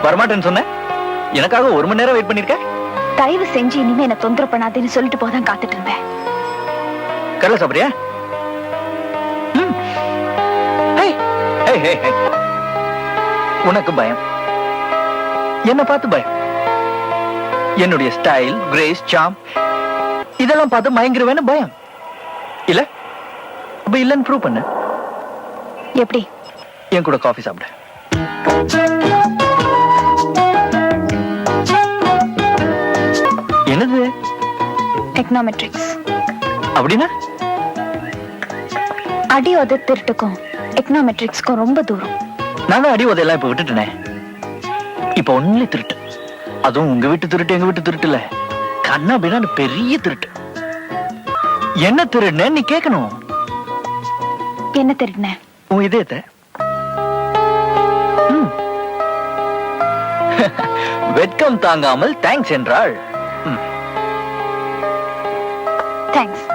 வரமாட்டேன்னு சொன்ன, எனக்காக 1 மணி நேரம் வெயிட் பண்ணிருக்க. தயவு செஞ்சு இனிமே என்ன தொந்தரவு பண்ணாதேன்னு சொல்லிட்டு போதான் காத்துட்டு இருந்தேன். கடலை சாப்பிடுறியா? உனக்கு பயம், என்ன பார்த்து பயம். என்னுடைய ஸ்டைல், கிரேஸ், சாம் இதெல்லாம் பார்த்து மயங்கிருவேன்னு பயம் இல்ல? அப்ப இல்லன்னு ப்ரூவ் பண்ண. எப்படி? என் கூட காஃபி சாப்பிட. என்னது? எக்கனாமெட்ரிக்ஸ். அப்படின்னா அடி உத திருட்டுக்கும் எக்கனாமெட்ரிக்ஸ்க்கும் ரொம்ப தூரம். நானும் அடி உதையெல்லாம் இப்ப விட்டுட்டேனே. இப்ப ஒன்லி திருட்டு, அதுவும் உங்க வீட்டு திருட்டு, எங்க வீட்டு திருட்டு இல்ல, கண்ணா பின்னா பெரிய திருட்டு. என்ன திருடுன நீ கேட்கணும். என்ன திருடுன? உன் இதயத்தை. வெட்கம் தாங்காமல் தேங்க்ஸ் என்றாள். தேங்க்ஸ்.